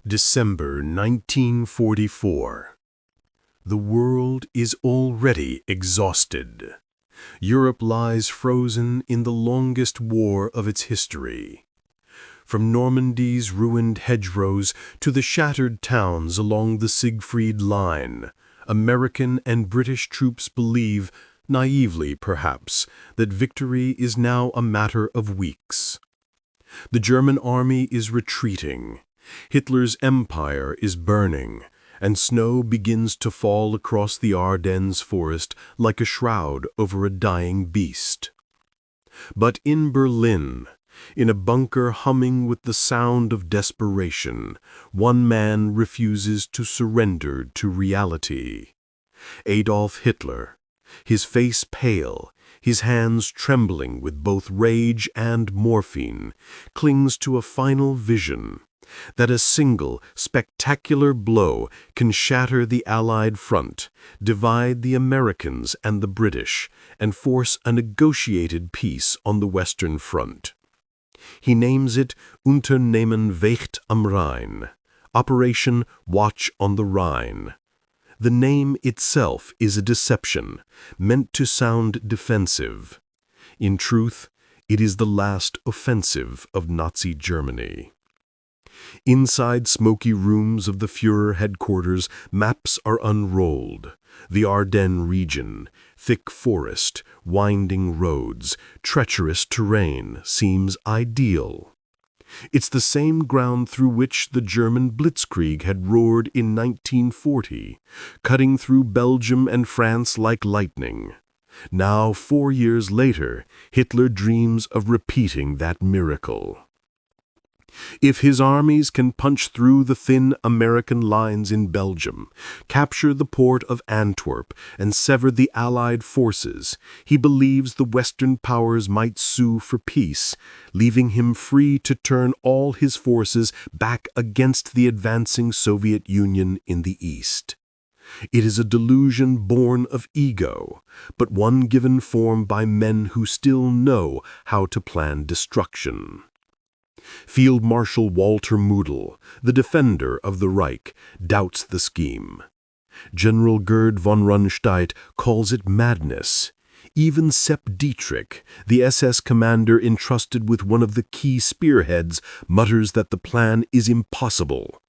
December 1944. The world is already exhausted. Europe lies frozen in the longest war of its history. From Normandy's ruined hedgerows to the shattered towns along the Siegfried Line, American and British troops believe, naively perhaps, that victory is now a matter of weeks. The German army is retreating. Hitler's empire is burning, and snow begins to fall across the Ardennes forest like a shroud over a dying beast. But in Berlin, in a bunker humming with the sound of desperation, one man refuses to surrender to reality. Adolf Hitler, his face pale, his hands trembling with both rage and morphine, clings to a final vision that a single, spectacular blow can shatter the Allied front, divide the Americans and the British, and force a negotiated peace on the Western Front. He names it Unternehmen Wacht am Rhein, Operation Watch on the Rhine. The name itself is a deception, meant to sound defensive. In truth, it is the last offensive of Nazi Germany. Inside smoky rooms of the Führer headquarters, maps are unrolled. The Ardennes region, thick forest, winding roads, treacherous terrain seems ideal. It's the same ground through which the German Blitzkrieg had roared in 1940, cutting through Belgium and France like lightning. Now, 4 years later, Hitler dreams of repeating that miracle. If his armies can punch through the thin American lines in Belgium, capture the port of Antwerp, and sever the Allied forces, he believes the Western powers might sue for peace, leaving him free to turn all his forces back against the advancing Soviet Union in the East. It is a delusion born of ego, but one given form by men who still know how to plan destruction. Field Marshal Walter Model, the defender of the Reich, doubts the scheme. General Gerd von Rundstedt calls it madness. Even Sepp Dietrich, the SS commander entrusted with one of the key spearheads, mutters that the plan is impossible.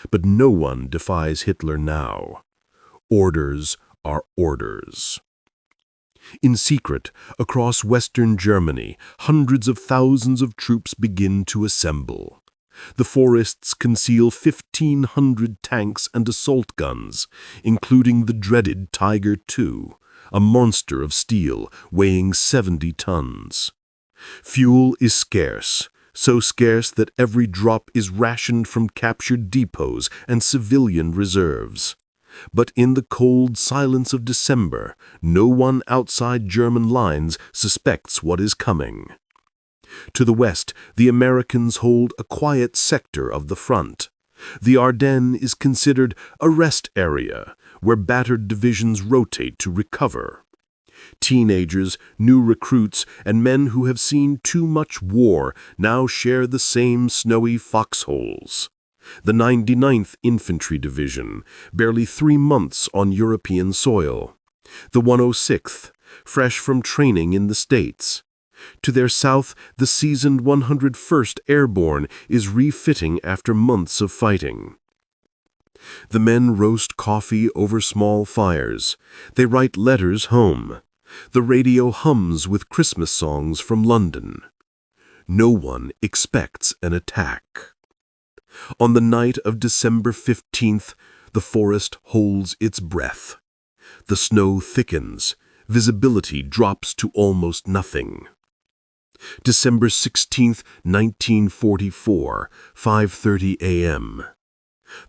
But no one defies Hitler now. Orders are orders. In secret, across Western Germany, hundreds of thousands of troops begin to assemble. The forests conceal 1,500 tanks and assault guns, including the dreaded Tiger II, a monster of steel weighing 70 tons. Fuel is scarce, so scarce that every drop is rationed from captured depots and civilian reserves. But in the cold silence of December, no one outside German lines suspects what is coming. To the west, the Americans hold a quiet sector of the front. The Ardennes is considered a rest area, where battered divisions rotate to recover. Teenagers, new recruits, and men who have seen too much war now share the same snowy foxholes. The 99th Infantry Division, barely 3 months on European soil. The 106th, fresh from training in the States. To their south, the seasoned 101st Airborne is refitting after months of fighting. The men roast coffee over small fires. They write letters home. The radio hums with Christmas songs from London. No one expects an attack. On the night of December 15th, the forest holds its breath. The snow thickens. Visibility drops to almost nothing. December 16th, 1944, 5:30 a.m.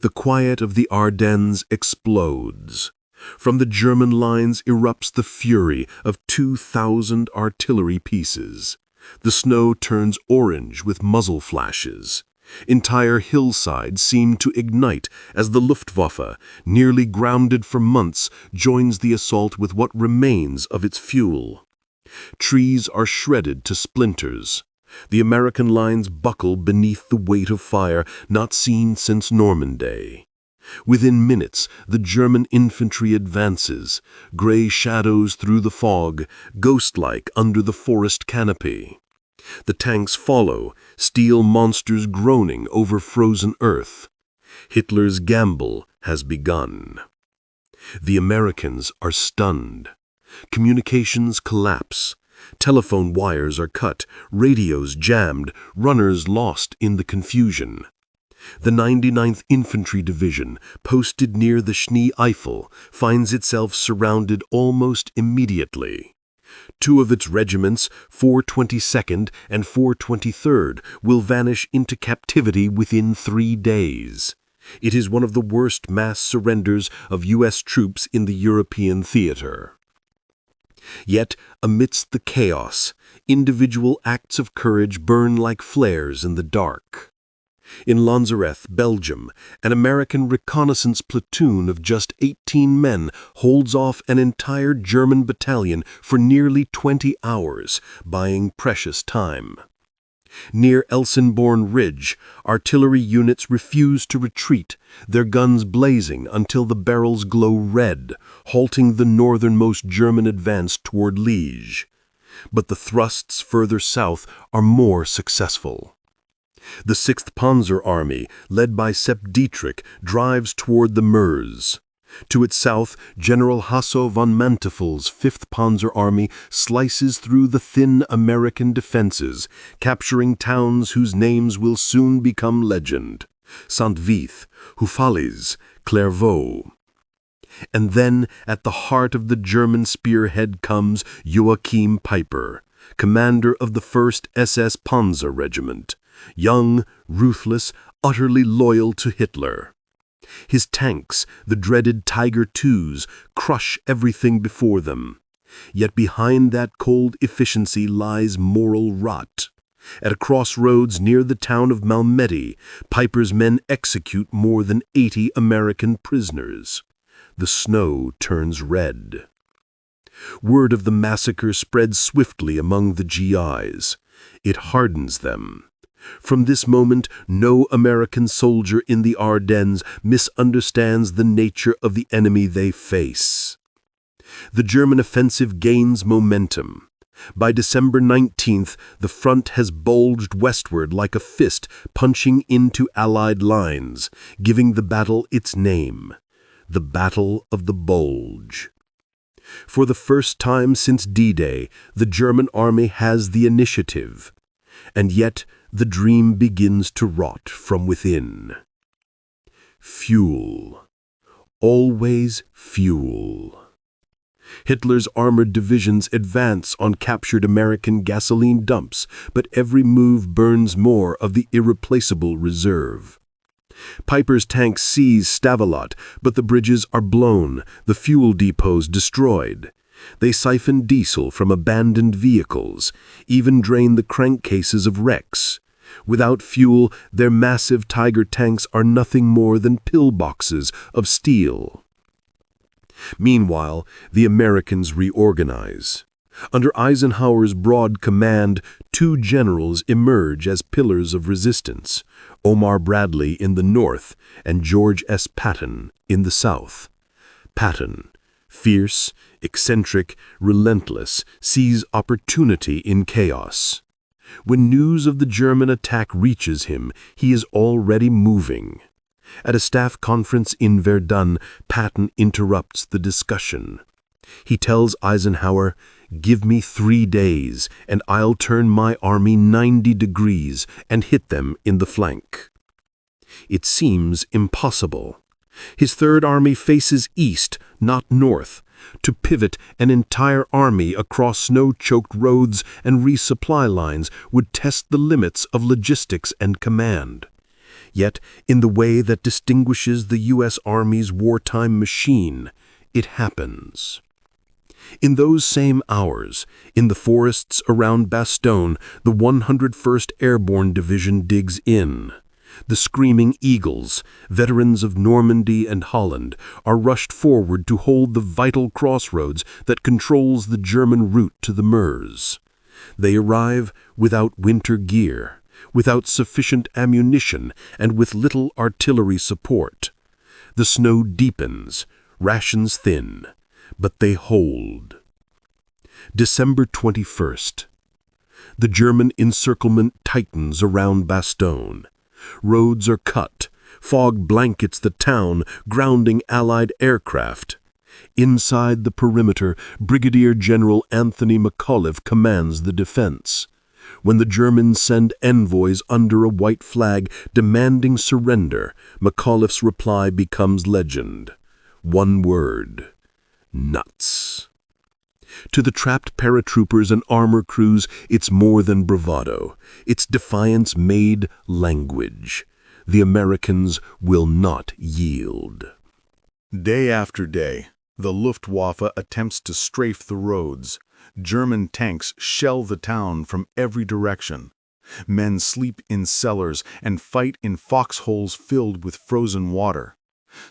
The quiet of the Ardennes explodes. From the German lines erupts the fury of 2,000 artillery pieces. The snow turns orange with muzzle flashes. Entire hillsides seem to ignite as the Luftwaffe, nearly grounded for months, joins the assault with what remains of its fuel. Trees are shredded to splinters. The American lines buckle beneath the weight of fire not seen since Normandy. Within minutes, the German infantry advances, gray shadows through the fog, ghost-like under the forest canopy. The tanks follow, steel monsters groaning over frozen earth. Hitler's gamble has begun. The Americans are stunned. Communications collapse. Telephone wires are cut, radios jammed, runners lost in the confusion. The 99th Infantry Division, posted near the Schnee-Eifel, finds itself surrounded almost immediately. Two of its regiments, 422nd and 423rd, will vanish into captivity within 3 days. It is one of the worst mass surrenders of U.S. troops in the European theater. Yet, amidst the chaos, individual acts of courage burn like flares in the dark. In Lanzereth, Belgium, an American reconnaissance platoon of just 18 men holds off an entire German battalion for nearly 20 hours, buying precious time. Near Elsenborn Ridge, artillery units refuse to retreat, their guns blazing until the barrels glow red, halting the northernmost German advance toward Liege. But the thrusts further south are more successful. The 6th Panzer Army, led by Sepp Dietrich, drives toward the Meuse. To its south, General Hasso von Mantefel's 5th Panzer Army slices through the thin American defenses, capturing towns whose names will soon become legend: Saint-Vith, Houffalize, Clairvaux. And then, at the heart of the German spearhead comes Joachim Peiper, commander of the 1st SS Panzer Regiment, young, ruthless, utterly loyal to Hitler. His tanks, the dreaded Tiger IIs, crush everything before them. Yet behind that cold efficiency lies moral rot. At a crossroads near the town of Malmedy, Peiper's men execute more than 80 American prisoners. The snow turns red. Word of the massacre spreads swiftly among the GIs. It hardens them. From this moment, no American soldier in the Ardennes misunderstands the nature of the enemy they face. The German offensive gains momentum. By December 19th, the front has bulged westward like a fist punching into Allied lines, giving the battle its name: the Battle of the Bulge. For the first time since D-Day, the German army has the initiative. And yet, the dream begins to rot from within. Fuel. Always fuel. Hitler's armored divisions advance on captured American gasoline dumps, but every move burns more of the irreplaceable reserve. Peiper's tanks seize Stavelot, but the bridges are blown, the fuel depots destroyed. They siphon diesel from abandoned vehicles, even drain the crankcases of wrecks. Without fuel, their massive Tiger tanks are nothing more than pillboxes of steel. Meanwhile, the Americans reorganize. Under Eisenhower's broad command, 2 generals emerge as pillars of resistance: Omar Bradley in the north and George S. Patton in the south. Patton, fierce, eccentric, relentless, sees opportunity in chaos. When news of the German attack reaches him, he is already moving. At a staff conference in Verdun, Patton interrupts the discussion. He tells Eisenhower, "Give me 3 days, and I'll turn my army 90 degrees and hit them in the flank." It seems impossible. His Third Army faces east, not north. To pivot an entire army across snow-choked roads and resupply lines would test the limits of logistics and command. Yet, in the way that distinguishes the U.S. Army's wartime machine, it happens. In those same hours, in the forests around Bastogne, the 101st Airborne Division digs in. The Screaming Eagles, veterans of Normandy and Holland, are rushed forward to hold the vital crossroads that controls the German route to the Meuse. They arrive without winter gear, without sufficient ammunition, and with little artillery support. The snow deepens, rations thin, but they hold. December 21st. The German encirclement tightens around Bastogne. Roads are cut. Fog blankets the town, grounding Allied aircraft. Inside the perimeter, Brigadier General Anthony McAuliffe commands the defense. When the Germans send envoys under a white flag demanding surrender, McAuliffe's reply becomes legend. One word: nuts. To the trapped paratroopers and armor crews, it's more than bravado. It's defiance made language. The Americans will not yield. Day after day, the Luftwaffe attempts to strafe the roads. German tanks shell the town from every direction. Men sleep in cellars and fight in foxholes filled with frozen water.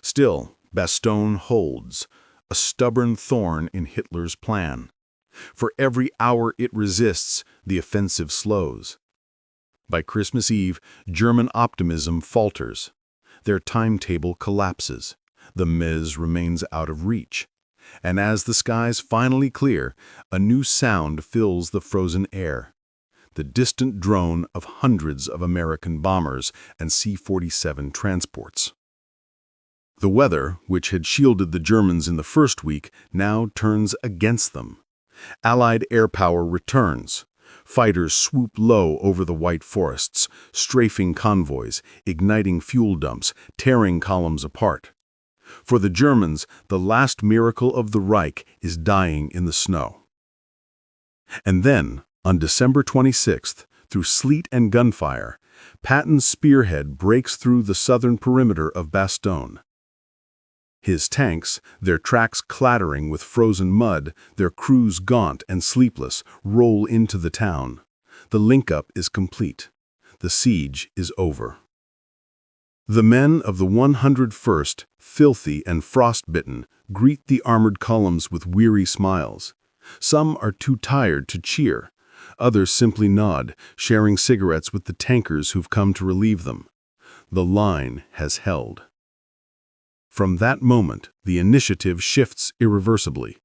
Still, Bastogne holds, a stubborn thorn in Hitler's plan. For every hour it resists, the offensive slows. By Christmas Eve, German optimism falters. Their timetable collapses. The Meuse remains out of reach. And as the skies finally clear, a new sound fills the frozen air. The distant drone of hundreds of American bombers and C-47 transports. The weather, which had shielded the Germans in the first week, now turns against them. Allied air power returns. Fighters swoop low over the white forests, strafing convoys, igniting fuel dumps, tearing columns apart. For the Germans, the last miracle of the Reich is dying in the snow. And then, on December 26th, through sleet and gunfire, Patton's spearhead breaks through the southern perimeter of Bastogne. His tanks, their tracks clattering with frozen mud, their crews gaunt and sleepless, roll into the town. The link-up is complete. The siege is over. The men of the 101st, filthy and frostbitten, greet the armored columns with weary smiles. Some are too tired to cheer. Others simply nod, sharing cigarettes with the tankers who've come to relieve them. The line has held. From that moment, the initiative shifts irreversibly.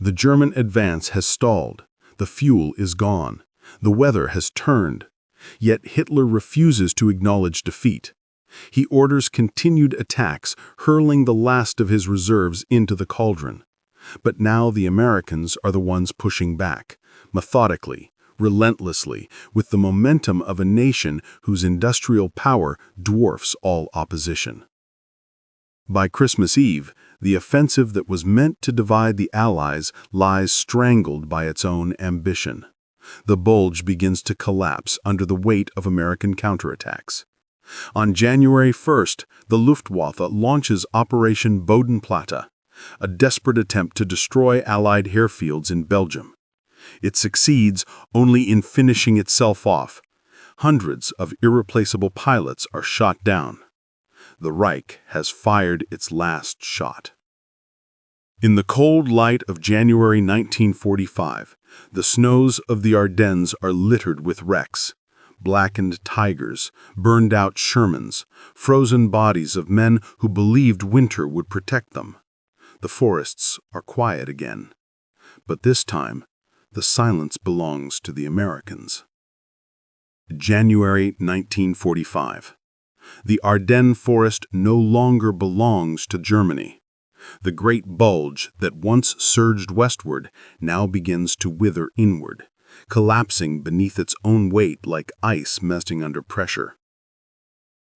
The German advance has stalled. The fuel is gone. The weather has turned. Yet Hitler refuses to acknowledge defeat. He orders continued attacks, hurling the last of his reserves into the cauldron. But now the Americans are the ones pushing back, methodically, relentlessly, with the momentum of a nation whose industrial power dwarfs all opposition. By Christmas Eve, the offensive that was meant to divide the Allies lies strangled by its own ambition. The bulge begins to collapse under the weight of American counterattacks. On January 1st, the Luftwaffe launches Operation Bodenplatte, a desperate attempt to destroy Allied airfields in Belgium. It succeeds only in finishing itself off. Hundreds of irreplaceable pilots are shot down. The Reich has fired its last shot. In the cold light of January 1945, the snows of the Ardennes are littered with wrecks. Blackened Tigers, burned-out Shermans, frozen bodies of men who believed winter would protect them. The forests are quiet again. But this time, the silence belongs to the Americans. January 1945. The Ardennes forest no longer belongs to Germany. The great bulge that once surged westward now begins to wither inward, collapsing beneath its own weight like ice melting under pressure.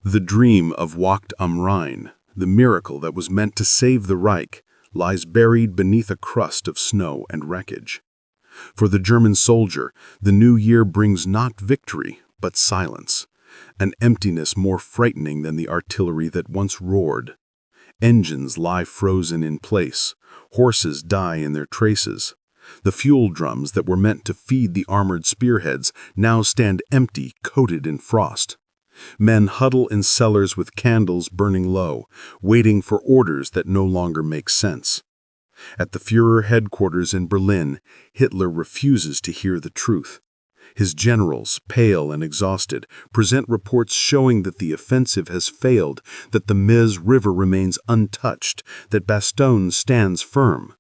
The dream of Wacht am Rhein, the miracle that was meant to save the Reich, lies buried beneath a crust of snow and wreckage. For the German soldier, the new year brings not victory, but silence, an emptiness more frightening than the artillery that once roared. Engines lie frozen in place, horses die in their traces. The fuel drums that were meant to feed the armored spearheads now stand empty, coated in frost. Men huddle in cellars with candles burning low, waiting for orders that no longer make sense. At the Führer headquarters in Berlin, Hitler refuses to hear the truth. His generals, pale and exhausted, present reports showing that the offensive has failed, that the Meuse River remains untouched, that Bastogne stands firm.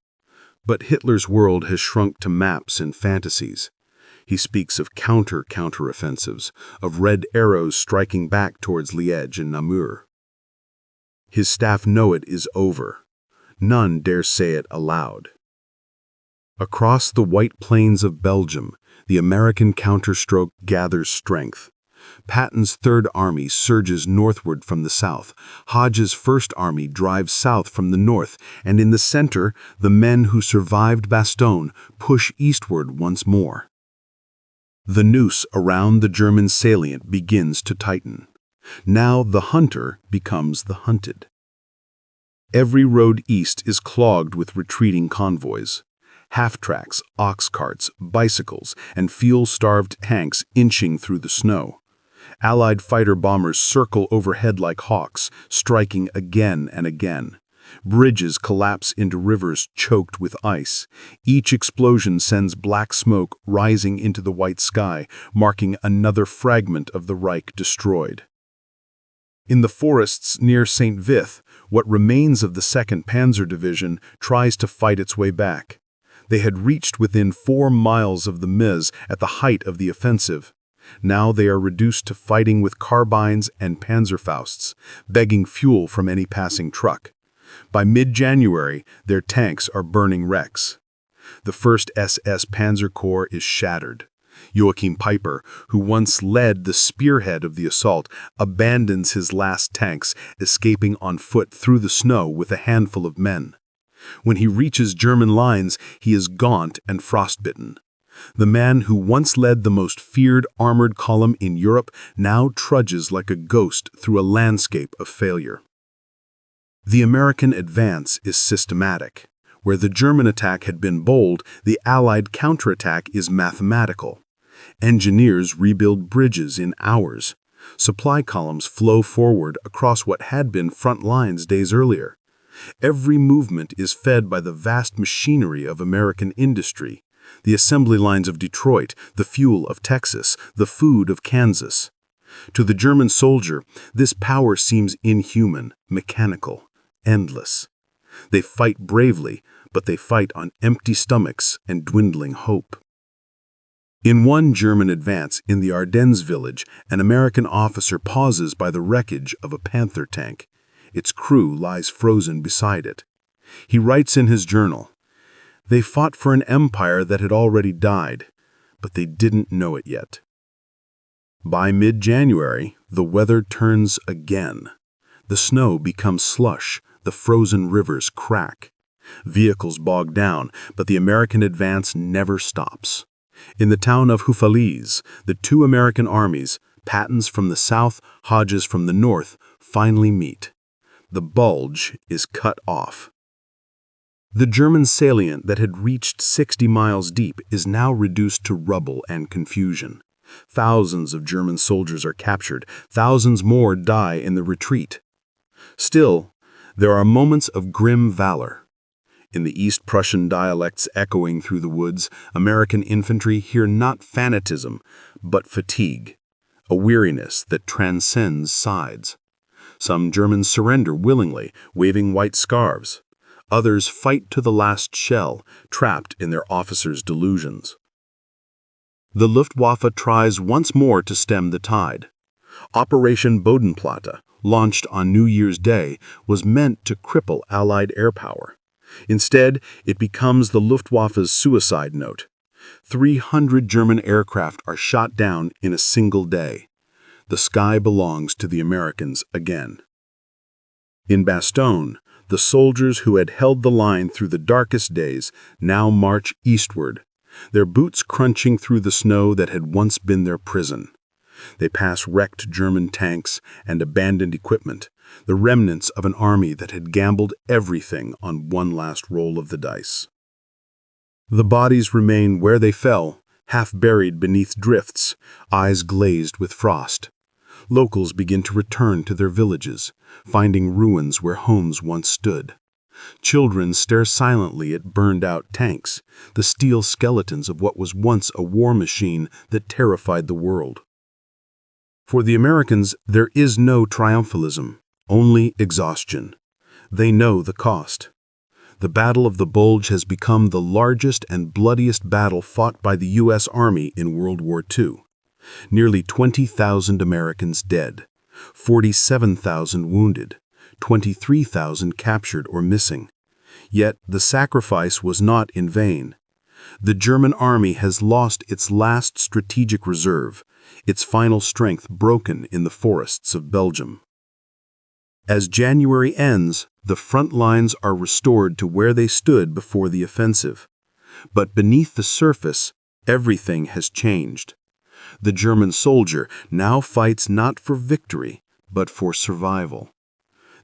But Hitler's world has shrunk to maps and fantasies. He speaks of counter-offensives, of red arrows striking back towards Liège and Namur. His staff know it is over. None dare say it aloud. Across the white plains of Belgium, the American counterstroke gathers strength. Patton's Third Army surges northward from the south. Hodge's First Army drives south from the north, and in the center, the men who survived Bastogne push eastward once more. The noose around the German salient begins to tighten. Now the hunter becomes the hunted. Every road east is clogged with retreating convoys. Half-tracks, ox carts, bicycles, and fuel-starved tanks inching through the snow. Allied fighter-bombers circle overhead like hawks, striking again and again. Bridges collapse into rivers choked with ice. Each explosion sends black smoke rising into the white sky, marking another fragment of the Reich destroyed. In the forests near St. Vith, what remains of the 2nd Panzer Division tries to fight its way back. They had reached within 4 miles of the Meuse at the height of the offensive. Now they are reduced to fighting with carbines and Panzerfausts, begging fuel from any passing truck. By mid-January, their tanks are burning wrecks. The 1st SS Panzer Corps is shattered. Joachim Peiper, who once led the spearhead of the assault, abandons his last tanks, escaping on foot through the snow with a handful of men. When he reaches German lines, he is gaunt and frostbitten. The man who once led the most feared armored column in Europe now trudges like a ghost through a landscape of failure. The American advance is systematic. Where the German attack had been bold, the Allied counterattack is mathematical. Engineers rebuild bridges in hours. Supply columns flow forward across what had been front lines days earlier. Every movement is fed by the vast machinery of American industry, the assembly lines of Detroit, the fuel of Texas, the food of Kansas. To the German soldier, this power seems inhuman, mechanical, endless. They fight bravely, but they fight on empty stomachs and dwindling hope. In one German advance in the Ardennes village, an American officer pauses by the wreckage of a Panther tank. Its crew lies frozen beside it. He writes in his journal, "They fought for an empire that had already died, but they didn't know it yet." By mid-January, the weather turns again. The snow becomes slush, the frozen rivers crack. Vehicles bog down, but the American advance never stops. In the town of Houffalize, the 2 American armies, Patton's from the south, Hodge's from the north, finally meet. The Bulge is cut off. The German salient that had reached 60 miles deep is now reduced to rubble and confusion. Thousands of German soldiers are captured, thousands more die in the retreat. Still, there are moments of grim valor. In the East Prussian dialects echoing through the woods, American infantry hear not fanatism, but fatigue, a weariness that transcends sides. Some Germans surrender willingly, waving white scarves. Others fight to the last shell, trapped in their officers' delusions. The Luftwaffe tries once more to stem the tide. Operation Bodenplatte, launched on New Year's Day, was meant to cripple Allied air power. Instead, it becomes the Luftwaffe's suicide note. 300 German aircraft are shot down in a single day. The sky belongs to the Americans again. In Bastogne, the soldiers who had held the line through the darkest days now march eastward, their boots crunching through the snow that had once been their prison. They pass wrecked German tanks and abandoned equipment, the remnants of an army that had gambled everything on one last roll of the dice. The bodies remain where they fell, half buried beneath drifts, eyes glazed with frost. Locals begin to return to their villages, finding ruins where homes once stood. Children stare silently at burned-out tanks, the steel skeletons of what was once a war machine that terrified the world. For the Americans, there is no triumphalism, only exhaustion. They know the cost. The Battle of the Bulge has become the largest and bloodiest battle fought by the U.S. Army in World War II. Nearly 20,000 Americans dead, 47,000 wounded, 23,000 captured or missing. Yet the sacrifice was not in vain. The German army has lost its last strategic reserve, its final strength broken in the forests of Belgium. As January ends, the front lines are restored to where they stood before the offensive. But beneath the surface, everything has changed. The German soldier now fights not for victory, but for survival.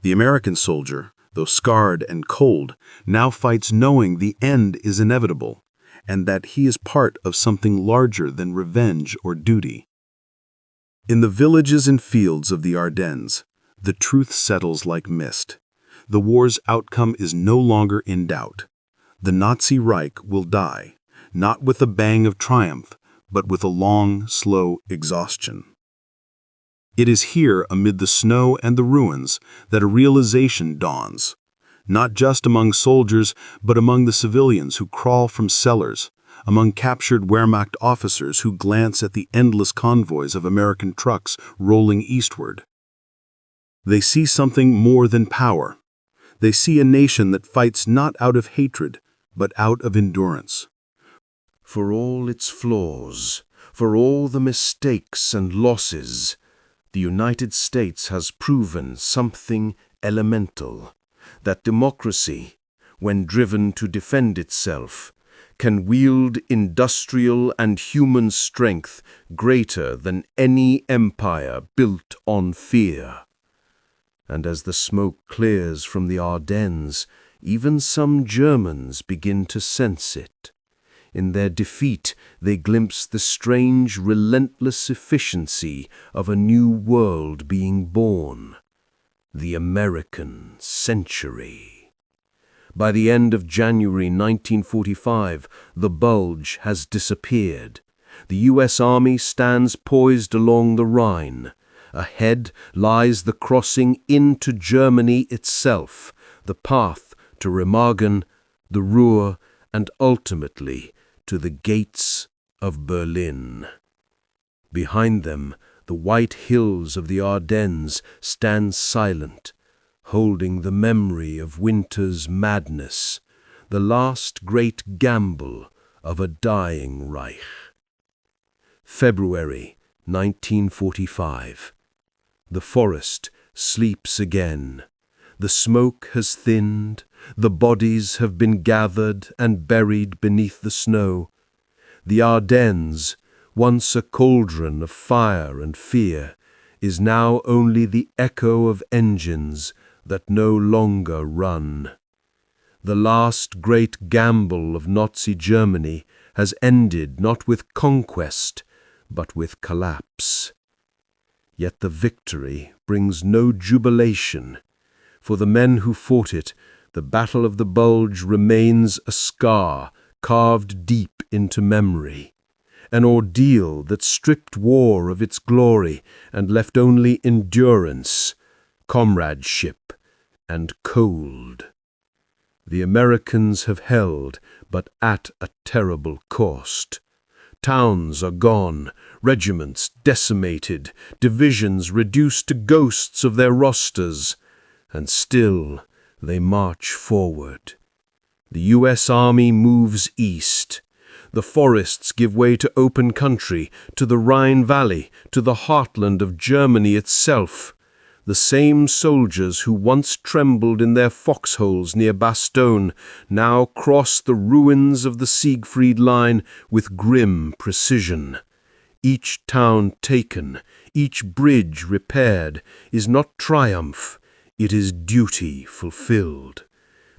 The American soldier, though scarred and cold, now fights knowing the end is inevitable, and that he is part of something larger than revenge or duty. In the villages and fields of the Ardennes, the truth settles like mist. The war's outcome is no longer in doubt. The Nazi Reich will die, not with a bang of triumph, but with a long, slow exhaustion. It is here, amid the snow and the ruins, that a realization dawns, not just among soldiers, but among the civilians who crawl from cellars, among captured Wehrmacht officers who glance at the endless convoys of American trucks rolling eastward. They see something more than power. They see a nation that fights not out of hatred, but out of endurance. For all its flaws, for all the mistakes and losses, the United States has proven something elemental, that democracy, when driven to defend itself, can wield industrial and human strength greater than any empire built on fear. And as the smoke clears from the Ardennes, even some Germans begin to sense it. In their defeat, they glimpse the strange, relentless efficiency of a new world being born. The American century. By the end of January 1945, the Bulge has disappeared. The U.S. Army stands poised along the Rhine. Ahead lies the crossing into Germany itself, the path to Remagen, the Ruhr, and ultimately to the gates of Berlin. Behind them, the white hills of the Ardennes stand silent, holding the memory of winter's madness, the last great gamble of a dying Reich. February 1945. The forest sleeps again. The smoke has thinned, the bodies have been gathered and buried beneath the snow. The Ardennes, once a cauldron of fire and fear, is now only the echo of engines that no longer run. The last great gamble of Nazi Germany has ended not with conquest, but with collapse. Yet the victory brings no jubilation. For the men who fought it, the Battle of the Bulge remains a scar carved deep into memory, an ordeal that stripped war of its glory and left only endurance, comradeship, and cold. The Americans have held, but at a terrible cost. Towns are gone, regiments decimated, divisions reduced to ghosts of their rosters, and still they march forward. The U.S. Army moves east. The forests give way to open country, to the Rhine Valley, to the heartland of Germany itself. The same soldiers who once trembled in their foxholes near Bastogne now cross the ruins of the Siegfried Line with grim precision. Each town taken, each bridge repaired, is not triumph, it is duty fulfilled.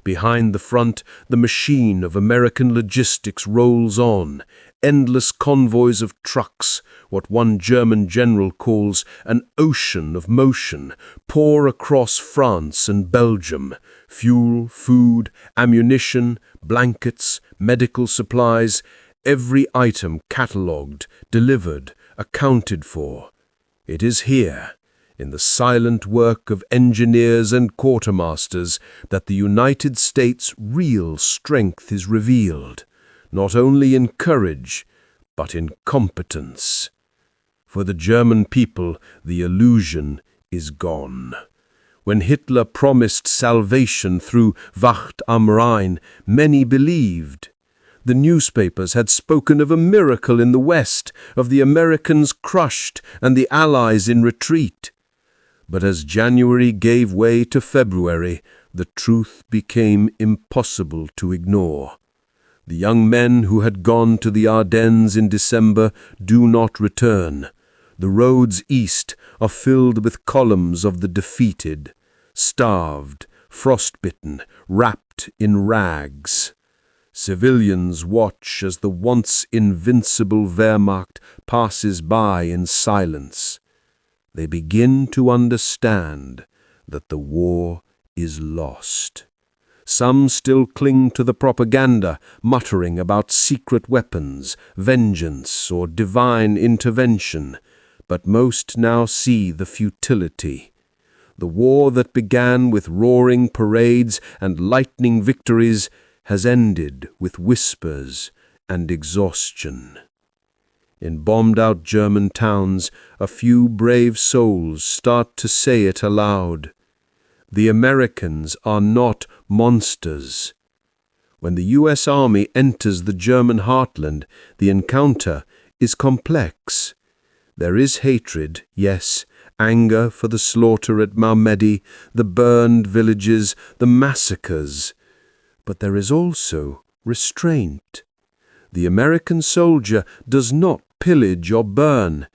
Behind the front, the machine of American logistics rolls on. Endless convoys of trucks, what one German general calls an ocean of motion, pour across France and Belgium. Fuel, food, ammunition, blankets, medical supplies, every item catalogued, delivered, accounted for. It is here, in the silent work of engineers and quartermasters, that the United States' real strength is revealed, not only in courage, but in competence. For the German people, the illusion is gone. When Hitler promised salvation through Wacht am Rhein, many believed. The newspapers had spoken of a miracle in the West, of the Americans crushed and the Allies in retreat. But as January gave way to February, the truth became impossible to ignore. The young men who had gone to the Ardennes in December do not return. The roads east are filled with columns of the defeated, starved, frostbitten, wrapped in rags. Civilians watch as the once invincible Wehrmacht passes by in silence. They begin to understand that the war is lost. Some still cling to the propaganda, muttering about secret weapons, vengeance, or divine intervention, but most now see the futility. The war that began with roaring parades and lightning victories has ended with whispers and exhaustion. In bombed-out German towns, a few brave souls start to say it aloud. The Americans are not monsters. When the U.S. Army enters the German heartland, the encounter is complex. There is hatred, yes, anger for the slaughter at Malmedy, the burned villages, the massacres. But there is also restraint. The American soldier does not pillage or burn.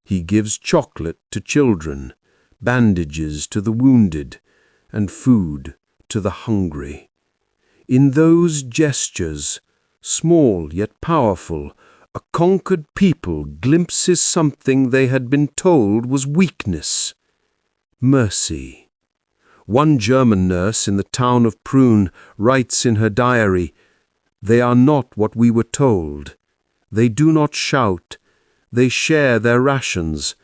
He gives chocolate to children, bandages to the wounded, and food to the hungry. In those gestures, small yet powerful, a conquered people glimpses something they had been told was weakness: mercy. One German nurse in the town of Prün writes in her diary, "They are not what we were told. They do not shout. They share their rations.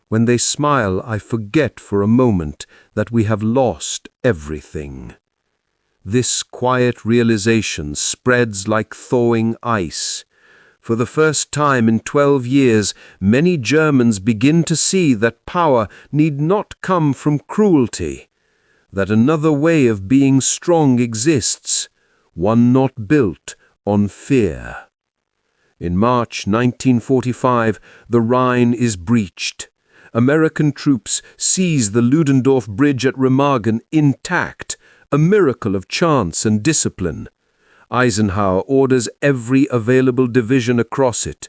When they smile, I forget for a moment that we have lost everything." This quiet realization spreads like thawing ice. For the first time in 12 years, many Germans begin to see that power need not come from cruelty, that another way of being strong exists, one not built on fear. In March 1945, the Rhine is breached. American troops seize the Ludendorff Bridge at Remagen intact, a miracle of chance and discipline. Eisenhower orders every available division across it.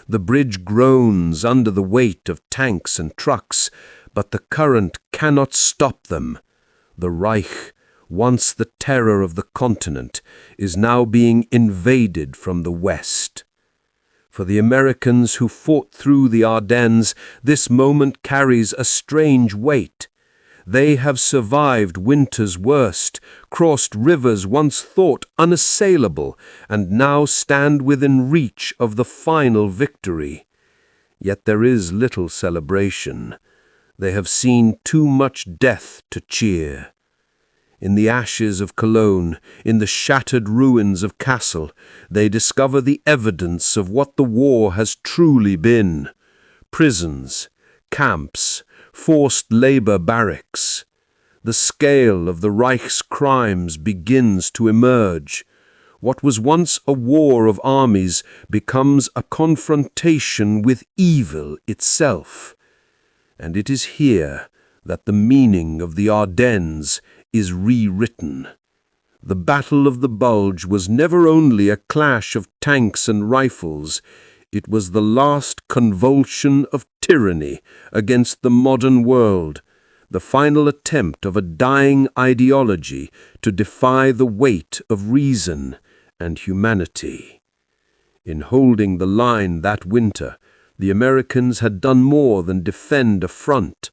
The bridge groans under the weight of tanks and trucks, but the current cannot stop them. The Reich, once the terror of the continent, is now being invaded from the west. For the Americans who fought through the Ardennes, this moment carries a strange weight. They have survived winter's worst, crossed rivers once thought unassailable, and now stand within reach of the final victory. Yet there is little celebration. They have seen too much death to cheer. In the ashes of Cologne, in the shattered ruins of Kassel, they discover the evidence of what the war has truly been: prisons, camps, forced labor barracks. The scale of the Reich's crimes begins to emerge. What was once a war of armies becomes a confrontation with evil itself. And it is here that the meaning of the Ardennes is rewritten. The Battle of the Bulge was never only a clash of tanks and rifles. It was the last convulsion of tyranny against the modern world, the final attempt of a dying ideology to defy the weight of reason and humanity. In holding the line that winter, the Americans had done more than defend a front.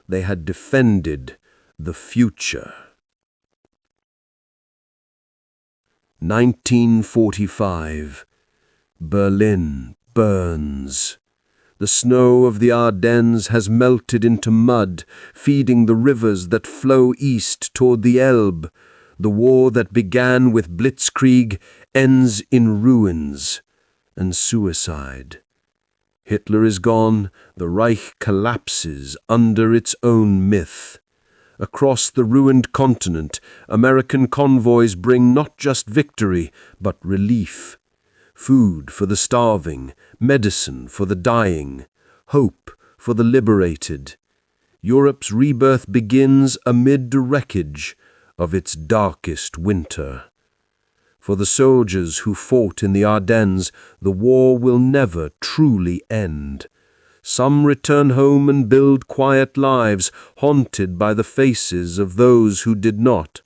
They had defended the future. 1945. Berlin burns. The snow of the Ardennes has melted into mud, feeding the rivers that flow east toward the Elbe. The war that began with blitzkrieg ends in ruins and suicide. Hitler is gone, the Reich collapses under its own myth. Across the ruined continent, American convoys bring not just victory, but relief. Food for the starving, medicine for the dying, hope for the liberated. Europe's rebirth begins amid the wreckage of its darkest winter. For the soldiers who fought in the Ardennes, the war will never truly end. Some return home and build quiet lives, haunted by the faces of those who did not.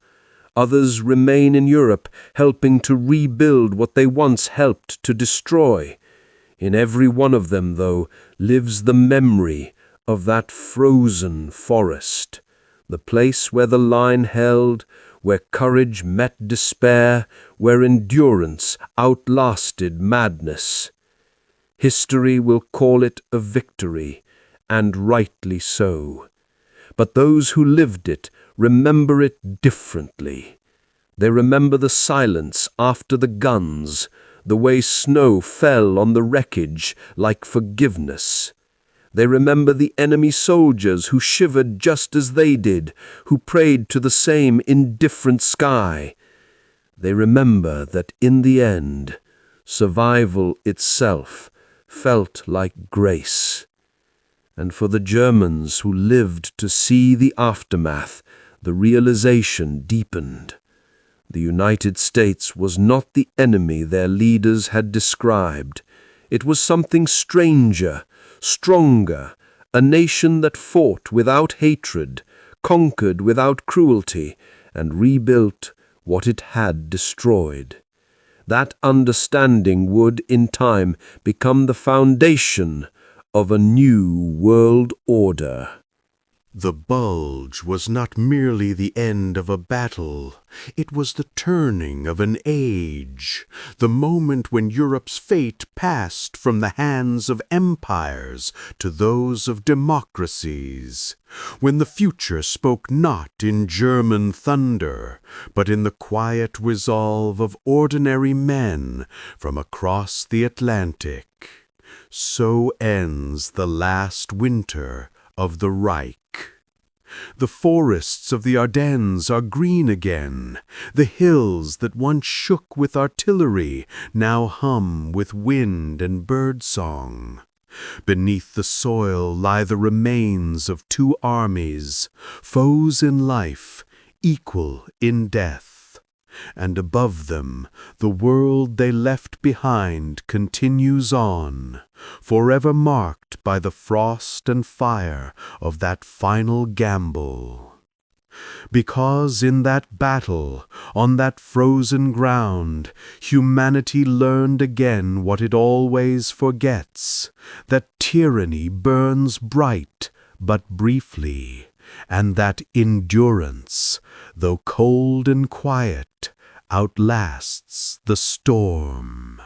Others remain in Europe, helping to rebuild what they once helped to destroy. In every one of them, though, lives the memory of that frozen forest, the place where the line held, where courage met despair, where endurance outlasted madness. History will call it a victory, and rightly so. But those who lived it remember it differently. They remember the silence after the guns, the way snow fell on the wreckage like forgiveness. They remember the enemy soldiers who shivered just as they did, who prayed to the same indifferent sky. They remember that in the end, survival itself felt like grace. And for the Germans who lived to see the aftermath, the realization deepened. The United States was not the enemy their leaders had described. It was something stranger, stronger, a nation that fought without hatred, conquered without cruelty, and rebuilt what it had destroyed. That understanding would, in time, become the foundation of a new world order. The bulge was not merely the end of a battle, it was the turning of an age, the moment when Europe's fate passed from the hands of empires to those of democracies, when the future spoke not in German thunder, but in the quiet resolve of ordinary men from across the Atlantic. So ends the last winter of the Reich. The forests of the Ardennes are green again. The hills that once shook with artillery now hum with wind and birdsong. Beneath the soil lie the remains of two armies, foes in life, equal in death. And above them, the world they left behind continues on, forever marked by the frost and fire of that final gamble. Because in that battle, on that frozen ground, humanity learned again what it always forgets, that tyranny burns bright but briefly, and that endurance, though cold and quiet, outlasts the storm.